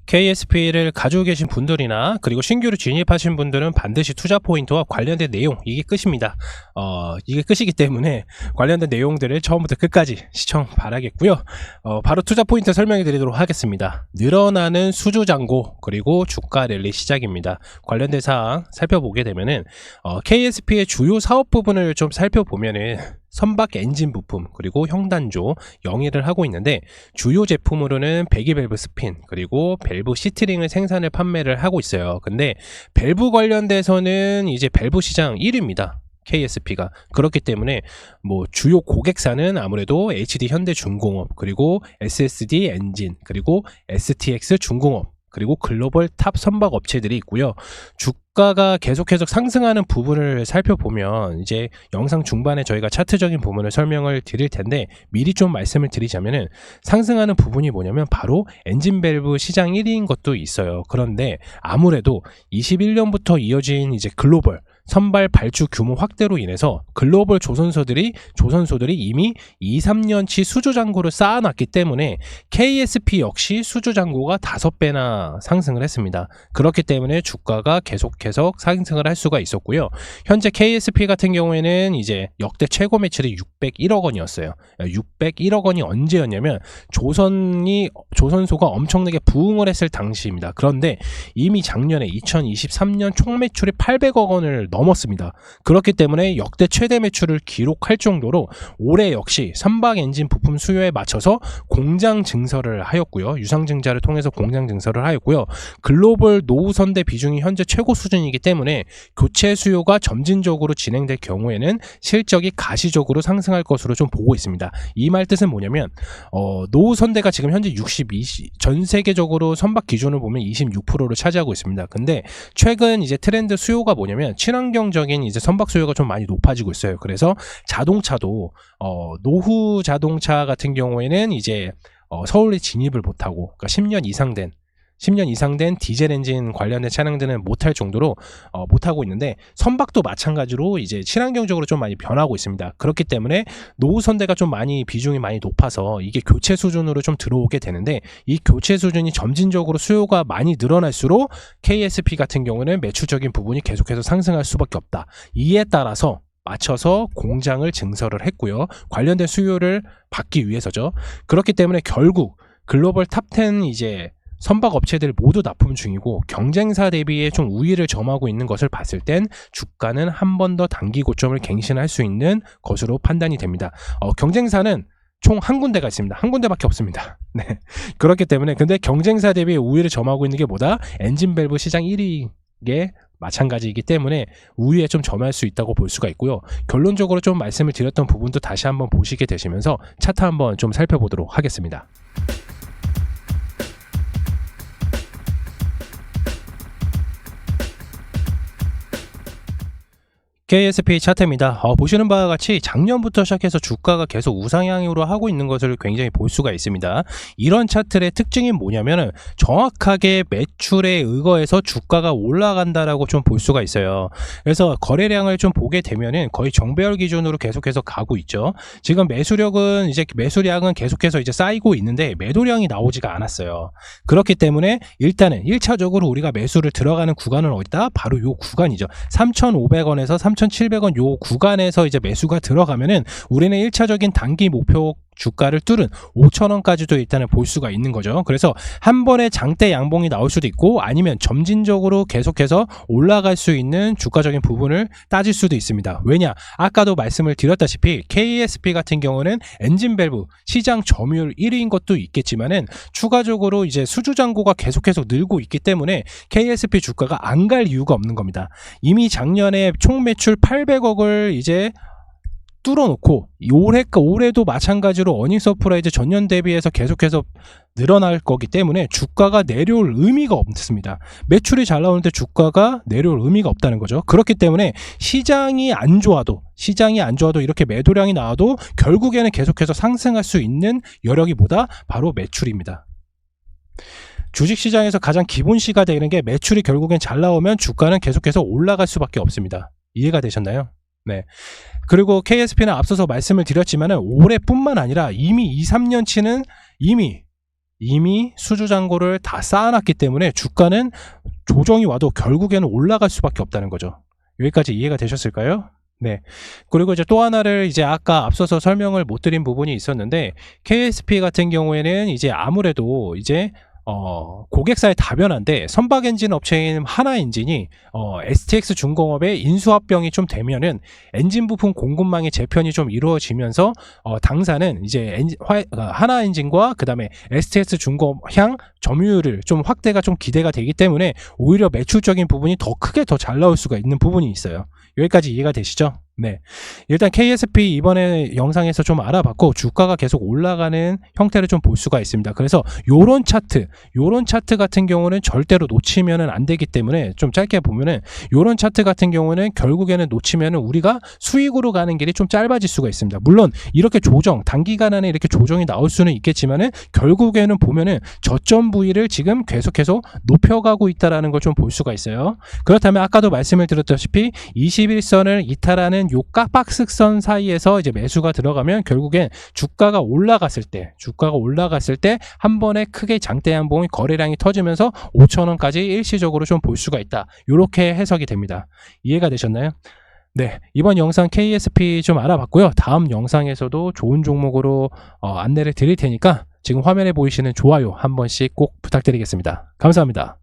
KSP를 가지고 계신 분들이나 그리고 신규로 진입하신 분들은 반드시 투자 포인트와 관련된 내용, 이게 끝입니다. 이게 끝이기 때문에 관련된 내용들을 처음부터 끝까지 시청 바라겠고요. 바로 투자 포인트 설명해 드리도록 하겠습니다. 늘어나는 수주 잔고 그리고 주가 랠리 시작입니다. 관련된 사항 살펴보게 되면은 KSP의 주요 사업 부분을 좀 살펴보면은 선박 엔진 부품 그리고 형단조 영위를 하고 있는데, 주요 제품으로는 배기 밸브 스핀 그리고 밸브 시트링을 생산을 판매를 하고 있어요. 근데 밸브 관련돼서는 이제 밸브 시장 1위입니다. KSP가. 그렇기 때문에 뭐 주요 고객사는 아무래도 HD 현대중공업 그리고 SSD 엔진 그리고 STX 중공업 그리고 글로벌 탑 선박 업체들이 있고요. 주가가 계속해서 상승하는 부분을 살펴보면 이제 영상 중반에 저희가 차트적인 부분을 설명을 드릴 텐데, 미리 좀 말씀을 드리자면은 상승하는 부분이 뭐냐면 바로 엔진 밸브 시장 1위인 것도 있어요. 그런데 아무래도 21년부터 이어진 이제 글로벌 선발 발주 규모 확대로 인해서 글로벌 조선소들이 이미 2-3년치 수주 잔고를 쌓아놨기 때문에 KSP 역시 수주 잔고가 5배나 상승을 했습니다. 그렇기 때문에 주가가 계속해서 상승을 할 수가 있었고요. 현재 KSP 같은 경우에는 이제 역대 최고 매출이 601억 원이었어요. 601억 원이 언제였냐면 조선소가 엄청나게 부흥을 했을 당시입니다. 그런데 이미 작년에 2023년 총 매출이 800억 원을 넘었습니다. 그렇기 때문에 역대 최대 매출을 기록할 정도로 올해 역시 선박 엔진 부품 수요에 맞춰서 공장 증설을 하였고요. 유상증자를 통해서 공장 증설을 하였고요. 글로벌 노후선대 비중이 현재 최고 수준이기 때문에 교체 수요가 점진적으로 진행될 경우에는 실적이 가시적으로 상승할 것으로 좀 보고 있습니다. 이 말 뜻은 뭐냐면 노후선대가 지금 현재 전 세계적으로 선박 기준을 보면 26%를 차지하고 있습니다. 근데 최근 이제 트렌드 수요가 뭐냐면 친환경적인 이제 선박 수요가 좀 많이 높아지고 있어요. 그래서 자동차도 노후 자동차 같은 경우에는 이제 서울에 진입을 못하고, 그러니까 10년 이상 된 디젤 엔진 관련된 차량들은 못할 정도로 못하고 있는데, 선박도 마찬가지로 이제 친환경적으로 좀 많이 변하고 있습니다. 그렇기 때문에 노후선대가 좀 많이 비중이 많이 높아서 이게 교체 수준으로 좀 들어오게 되는데, 이 교체 수준이 점진적으로 수요가 많이 늘어날수록 KSP 같은 경우는 매출적인 부분이 계속해서 상승할 수밖에 없다. 이에 따라서 맞춰서 공장을 증설을 했고요. 관련된 수요를 받기 위해서죠. 그렇기 때문에 결국 글로벌 탑10 이제 선박 업체들 모두 납품 중이고, 경쟁사 대비에 좀 우위를 점하고 있는 것을 봤을 땐 주가는 한 번 더 단기 고점을 갱신할 수 있는 것으로 판단이 됩니다. 경쟁사는 총 한 군데가 있습니다. 한 군데밖에 없습니다. 네. 그렇기 때문에 근데 경쟁사 대비에 우위를 점하고 있는 게 뭐다? 엔진 밸브 시장 1위에 마찬가지이기 때문에 우위에 좀 점할 수 있다고 볼 수가 있고요. 결론적으로 좀 말씀을 드렸던 부분도 다시 한번 보시게 되시면서 차트 한번 좀 살펴보도록 하겠습니다. KSP 차트입니다. 보시는 바와 같이 작년부터 시작해서 주가가 계속 우상향으로 하고 있는 것을 굉장히 볼 수가 있습니다. 이런 차트의 특징이 뭐냐면 정확하게 매출에 의거해서 주가가 올라간다라고 좀 볼 수가 있어요. 그래서 거래량을 좀 보게 되면은 거의 정배열 기준으로 계속해서 가고 있죠. 지금 매수량은 계속해서 이제 쌓이고 있는데 매도량이 나오지가 않았어요. 그렇기 때문에 일단은 1차적으로 우리가 매수를 들어가는 구간은 어디다? 바로 요 구간이죠. 3,500원에서 3,700원 요 구간에서 이제 매수가 들어가면은 우리는 1차적인 단기 목표 주가를 뚫은 5,000원까지도 일단은 볼 수가 있는 거죠. 그래서 한 번에 장대 양봉이 나올 수도 있고, 아니면 점진적으로 계속해서 올라갈 수 있는 주가적인 부분을 따질 수도 있습니다. 왜냐? 아까도 말씀을 드렸다시피 KSP 같은 경우는 엔진 밸브 시장 점유율 1위인 것도 있겠지만은 추가적으로 이제 수주 잔고가 계속해서 늘고 있기 때문에 KSP 주가가 안 갈 이유가 없는 겁니다. 이미 작년에 총 매출 800억을 이제 뚫어놓고 올해도 마찬가지로 어닝 서프라이즈 전년 대비해서 계속해서 늘어날 거기 때문에 주가가 내려올 의미가 없습니다. 매출이 잘 나오는데 주가가 내려올 의미가 없다는 거죠. 그렇기 때문에 시장이 안 좋아도 이렇게 매도량이 나와도 결국에는 계속해서 상승할 수 있는 여력이 뭐다? 바로 매출입니다. 주식시장에서 가장 기본시가 되는 게 매출이 결국엔 잘 나오면 주가는 계속해서 올라갈 수밖에 없습니다. 이해가 되셨나요? 네. 그리고 KSP는 앞서서 말씀을 드렸지만은 올해뿐만 아니라 이미 2-3년치는 이미 이미 수주 잔고를 다 쌓아놨기 때문에 주가는 조정이 와도 결국에는 올라갈 수밖에 없다는 거죠. 여기까지 이해가 되셨을까요? 네. 그리고 이제 또 하나를 이제 아까 앞서서 설명을 못 드린 부분이 있었는데, KSP 같은 경우에는 이제 아무래도 이제 고객사의 다변화인데, 선박 엔진 업체인 하나엔진이 STX 중공업의 인수합병이 좀 되면은 엔진 부품 공급망의 재편이 좀 이루어지면서 당사는 이제 하나엔진과 그다음에 STX 중공업 향 점유율을 좀 확대가 좀 기대가 되기 때문에 오히려 매출적인 부분이 더 크게 더 잘 나올 수가 있는 부분이 있어요. 여기까지 이해가 되시죠? 네. 일단 KSP 이번에 영상에서 좀 알아봤고, 주가가 계속 올라가는 형태를 좀 볼 수가 있습니다. 그래서 요런 차트 같은 경우는 절대로 놓치면은 안 되기 때문에, 좀 짧게 보면은 요런 차트 같은 경우는 결국에는 놓치면은 우리가 수익으로 가는 길이 좀 짧아질 수가 있습니다. 물론 이렇게 단기간 안에 이렇게 조정이 나올 수는 있겠지만은 결국에는 보면은 저점 부위를 지금 계속해서 높여가고 있다라는 걸 좀 볼 수가 있어요. 그렇다면 아까도 말씀을 드렸다시피 21선을 이탈하는 요 박스선 사이에서 이제 매수가 들어가면 결국엔 주가가 올라갔을 때 한 번에 크게 장대양봉이 거래량이 터지면서 5,000원까지 일시적으로 좀 볼 수가 있다. 이렇게 해석이 됩니다. 이해가 되셨나요? 네, 이번 영상 KSP 좀 알아봤고요. 다음 영상에서도 좋은 종목으로 안내를 드릴 테니까 지금 화면에 보이시는 좋아요 한 번씩 꼭 부탁드리겠습니다. 감사합니다.